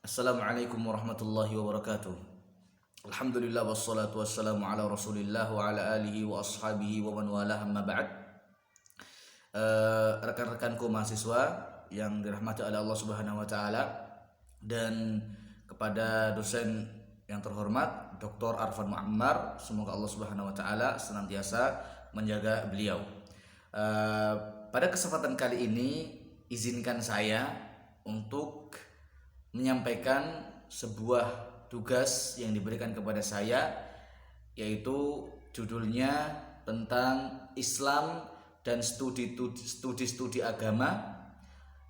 Assalamualaikum warahmatullahi wabarakatuh. Alhamdulillah wassalatu wassalamu ala Rasulillah wa ala alihi wa ashabihi wa man walah amma ba'd. Rekan-rekanku mahasiswa yang dirahmati oleh Allah Subhanahu wa taala dan kepada dosen yang terhormat Dr. Arfan Muammar, semoga Allah Subhanahu wa taala senantiasa menjaga beliau. Pada kesempatan kali ini izinkan saya untuk menyampaikan sebuah tugas yang diberikan kepada saya, yaitu judulnya tentang Islam dan studi agama,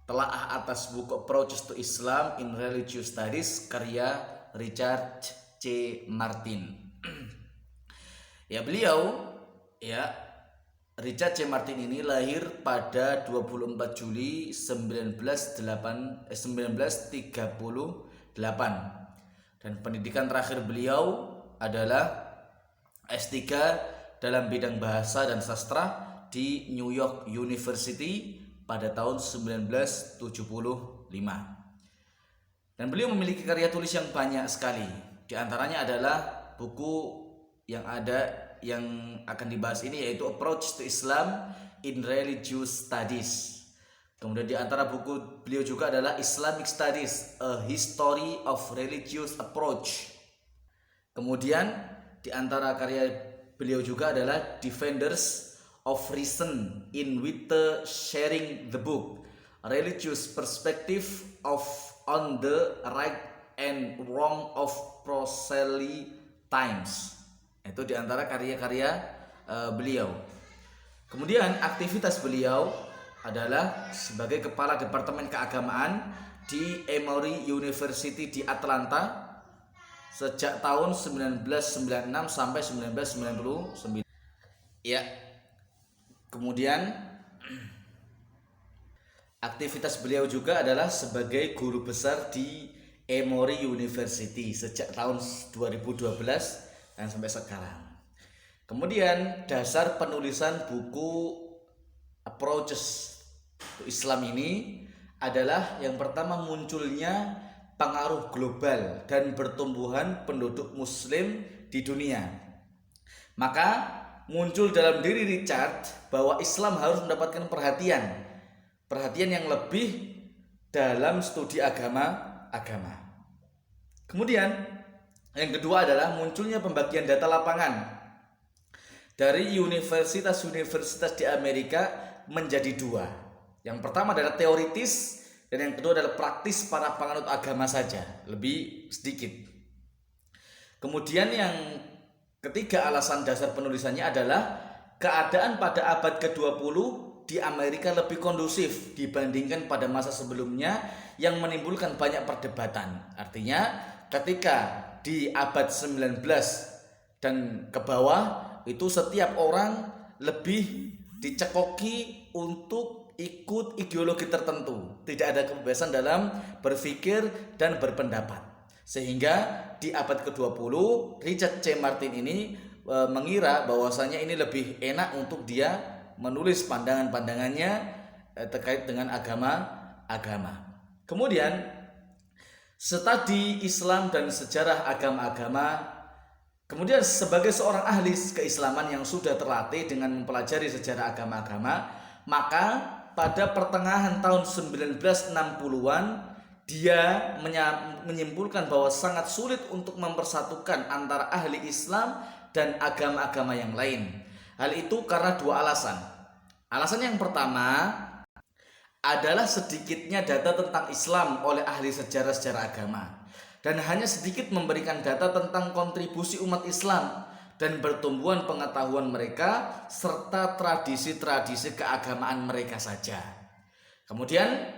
telaah atas buku Approach to Islam in Religious Studies karya Richard C. Martin. Richard C. Martin ini lahir pada 24 Juli 1938 dan pendidikan terakhir beliau adalah S3 dalam bidang bahasa dan sastra di New York University pada tahun 1975. Dan beliau memiliki karya tulis yang banyak sekali. Di antaranya adalah buku yang akan dibahas ini, yaitu Approach to Islam in Religious Studies. Kemudian di antara buku beliau juga adalah Islamic Studies, A History of Religious Approach. Kemudian di antara karya beliau juga adalah Defenders of Reason in with the Sharing the Book, Religious Perspective on the Right and Wrong of Proselytimes. Itu di antara karya-karya beliau. Kemudian aktivitas beliau adalah sebagai kepala departemen keagamaan di Emory University di Atlanta sejak tahun 1996 sampai 1999. Ya. Kemudian aktivitas beliau juga adalah sebagai guru besar di Emory University sejak tahun 2012 dan sampai sekarang. Kemudian dasar penulisan buku Approaches to Islam ini adalah yang pertama, munculnya pengaruh global dan pertumbuhan penduduk muslim di dunia. Maka muncul dalam diri Richard bahwa Islam harus mendapatkan perhatian yang lebih dalam studi agama. Kemudian yang kedua adalah munculnya pembagian data lapangan dari universitas-universitas di Amerika menjadi dua. Yang pertama adalah teoritis dan yang kedua adalah praktis para penganut agama saja, lebih sedikit. Kemudian yang ketiga alasan dasar penulisannya adalah keadaan pada abad ke-20 di Amerika lebih kondusif dibandingkan pada masa sebelumnya yang menimbulkan banyak perdebatan. Artinya ketika di abad 19 dan ke bawah itu setiap orang lebih dicekoki untuk ikut ideologi tertentu, tidak ada kebebasan dalam berpikir dan berpendapat. Sehingga di abad ke-20 Richard C. Martin ini mengira bahwasanya ini lebih enak untuk dia menulis pandangan-pandangannya terkait dengan agama. Kemudian studi Islam dan sejarah agama-agama. Kemudian sebagai seorang ahli keislaman yang sudah terlatih dengan mempelajari sejarah agama-agama, maka pada pertengahan tahun 1960-an dia menyimpulkan bahwa sangat sulit untuk mempersatukan antara ahli Islam dan agama-agama yang lain. Hal itu karena dua alasan. Alasan yang pertama adalah sedikitnya data tentang Islam oleh ahli sejarah agama, dan hanya sedikit memberikan data tentang kontribusi umat Islam dan pertumbuhan pengetahuan mereka serta tradisi-tradisi keagamaan mereka saja. Kemudian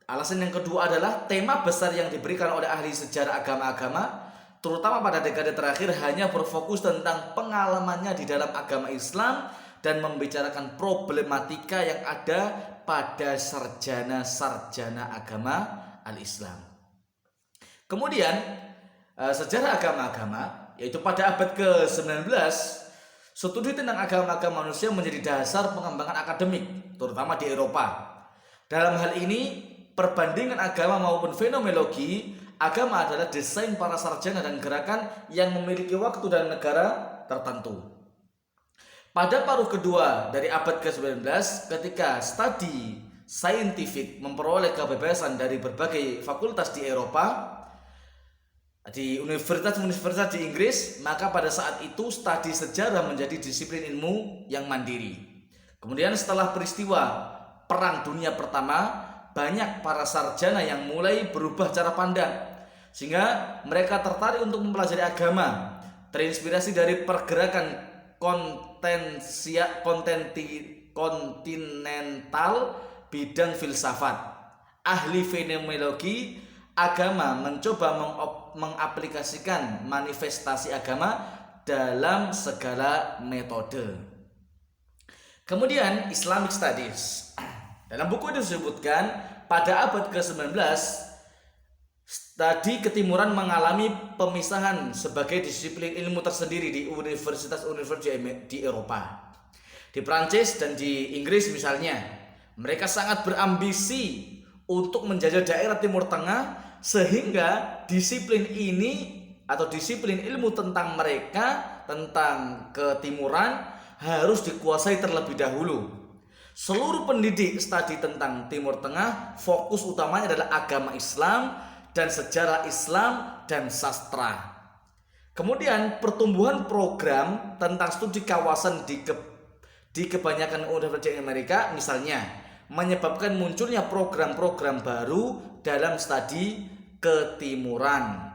alasan yang kedua adalah tema besar yang diberikan oleh ahli sejarah agama-agama, terutama pada dekade terakhir, hanya berfokus tentang pengalamannya di dalam agama Islam dan membicarakan problematika yang ada pada sarjana agama al-Islam. Kemudian sejarah agama-agama, yaitu pada abad ke-19, studi tentang agama-agama manusia menjadi dasar pengembangan akademik, terutama di Eropa. Dalam hal ini perbandingan agama maupun fenomenologi, agama adalah desain para sarjana dan gerakan yang memiliki waktu dan negara tertentu. Pada paruh kedua dari abad ke-19, ketika studi saintifik memperoleh kebebasan dari berbagai fakultas di Eropa, di universitas-universitas di Inggris, maka pada saat itu studi sejarah menjadi disiplin ilmu yang mandiri. Kemudian setelah peristiwa Perang Dunia Pertama, banyak para sarjana yang mulai berubah cara pandang, sehingga mereka tertarik untuk mempelajari agama, terinspirasi dari pergerakan kontinental bidang filsafat. Ahli fenomenologi agama mencoba mengaplikasikan manifestasi agama dalam segala metode. Kemudian Islamic Studies. Dalam buku itu disebutkan pada abad ke-19 studi ketimuran mengalami pemisahan sebagai disiplin ilmu tersendiri di universitas-universitas di Eropa. Di Prancis dan di Inggris misalnya, mereka sangat berambisi untuk menjajah daerah Timur Tengah, sehingga disiplin ini atau disiplin ilmu tentang mereka, tentang ketimuran, harus dikuasai terlebih dahulu. Seluruh pendidik studi tentang Timur Tengah fokus utamanya adalah agama Islam dan sejarah Islam dan sastra. Kemudian pertumbuhan program tentang studi kawasan di kebanyakan universitas Amerika misalnya menyebabkan munculnya program-program baru dalam studi ketimuran.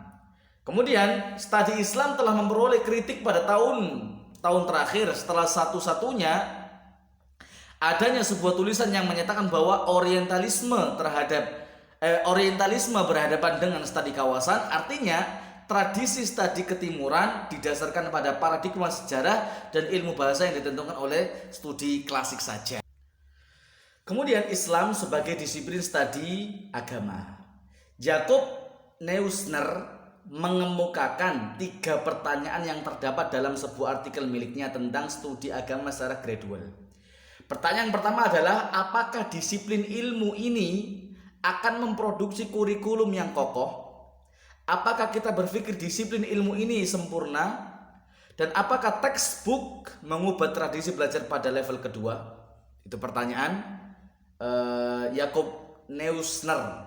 Kemudian studi Islam telah memperoleh kritik pada tahun terakhir setelah satu-satunya adanya sebuah tulisan yang menyatakan bahwa orientalisme berhadapan dengan studi kawasan, artinya tradisi studi ketimuran didasarkan pada paradigma sejarah dan ilmu bahasa yang ditentukan oleh studi klasik saja. Kemudian Islam sebagai disiplin studi agama. Jakob Neusner mengemukakan 3 pertanyaan yang terdapat dalam sebuah artikel miliknya tentang studi agama secara gradual. Pertanyaan pertama adalah, apakah disiplin ilmu ini akan memproduksi kurikulum yang kokoh? Apakah kita berpikir disiplin ilmu ini sempurna? Dan apakah textbook mengubah tradisi belajar pada level kedua? Itu pertanyaan Jakob Neusner.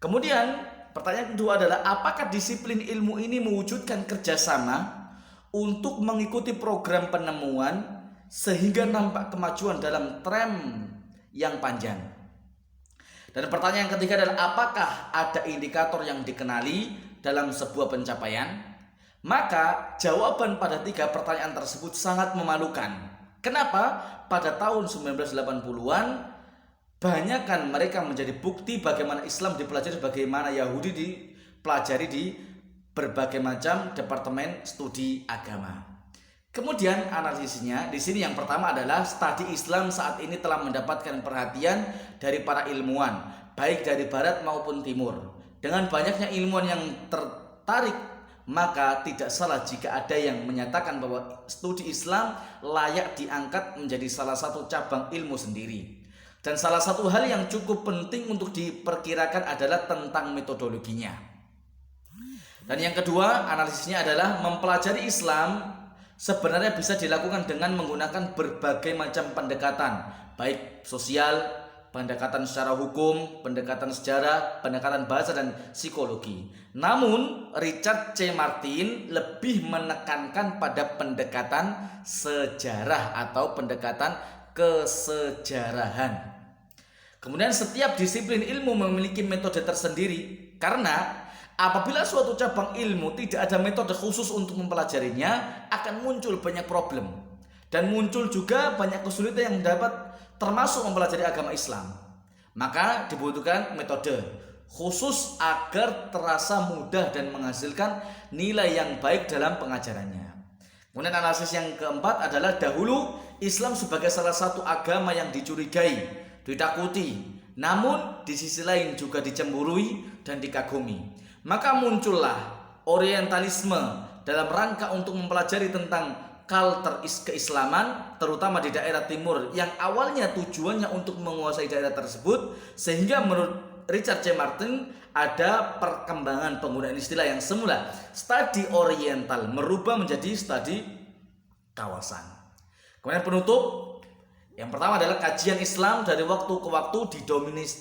Kemudian pertanyaan kedua adalah, apakah disiplin ilmu ini mewujudkan kerjasama untuk mengikuti program penemuan sehingga nampak kemajuan dalam tren yang panjang? Dan pertanyaan yang ketiga adalah, apakah ada indikator yang dikenali dalam sebuah pencapaian? Maka jawaban pada 3 pertanyaan tersebut sangat memalukan. Kenapa? Pada tahun 1980-an banyakkan mereka menjadi bukti bagaimana Islam dipelajari, bagaimana Yahudi dipelajari di berbagai macam departemen studi agama. Kemudian analisisnya di sini yang pertama adalah studi Islam saat ini telah mendapatkan perhatian dari para ilmuwan, baik dari barat maupun timur. Dengan banyaknya ilmuwan yang tertarik, maka tidak salah jika ada yang menyatakan bahwa studi Islam layak diangkat menjadi salah satu cabang ilmu sendiri. Dan salah satu hal yang cukup penting untuk diperkirakan adalah tentang metodologinya. Dan yang kedua, analisisnya adalah mempelajari Islam sebenarnya bisa dilakukan dengan menggunakan berbagai macam pendekatan, baik sosial, pendekatan secara hukum, pendekatan sejarah, pendekatan bahasa, dan psikologi. Namun Richard C. Martin lebih menekankan pada pendekatan sejarah atau pendekatan kesejarahan. Kemudian setiap disiplin ilmu memiliki metode tersendiri, karena apabila suatu cabang ilmu tidak ada metode khusus untuk mempelajarinya, akan muncul banyak problem dan muncul juga banyak kesulitan yang dapat termasuk mempelajari agama Islam. Maka dibutuhkan metode khusus agar terasa mudah dan menghasilkan nilai yang baik dalam pengajarannya. Kemudian analisis yang keempat adalah, dahulu Islam sebagai salah satu agama yang dicurigai, ditakuti, namun di sisi lain juga dicemburui dan dikagumi. Maka muncullah orientalisme dalam rangka untuk mempelajari tentang kultur keislaman, terutama di daerah timur, yang awalnya tujuannya untuk menguasai daerah tersebut, sehingga menurut Richard C. Martin ada perkembangan penggunaan istilah yang semula studi oriental merubah menjadi studi kawasan. Kemudian penutup, yang pertama adalah kajian Islam dari waktu ke waktu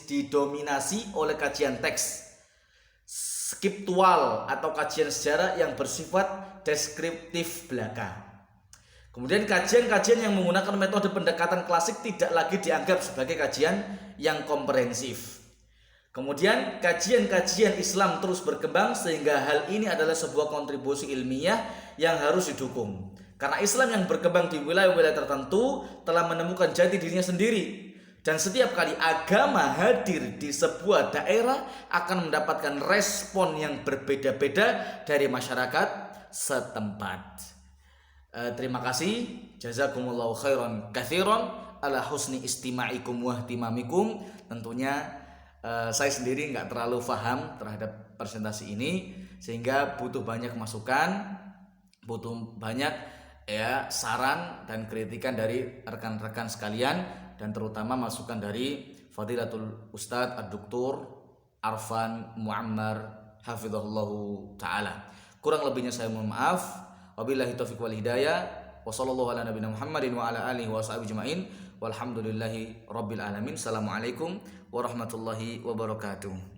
didominasi oleh kajian teks skriptual atau kajian sejarah yang bersifat deskriptif belaka. Kemudian kajian-kajian yang menggunakan metode pendekatan klasik tidak lagi dianggap sebagai kajian yang komprehensif. Kemudian kajian-kajian Islam terus berkembang sehingga hal ini adalah sebuah kontribusi ilmiah yang harus didukung. Karena Islam yang berkembang di wilayah-wilayah tertentu telah menemukan jati dirinya sendiri. Dan setiap kali agama hadir di sebuah daerah akan mendapatkan respon yang berbeda-beda dari masyarakat setempat. Terima kasih, jazakumullahu khairan katsiran ala husni istima'ikum wa ihtimamikum. Tentunya saya sendiri nggak terlalu paham terhadap presentasi ini, sehingga butuh banyak masukan, butuh banyak ya saran dan kritikan dari rekan-rekan sekalian, dan terutama masukan dari Fadilatul Ustadz Ad-Doktor Arfan Muammar hafizahullahu taala. Kurang lebihnya saya mohon maaf. Wabillahi taufiq wal hidayah. Wa sallallahu ala nabiyina Muhammadin wa ala alihi wa sahbihi ajmain. Walhamdulillahi rabbil alamin. Assalamualaikum warahmatullahi wabarakatuh.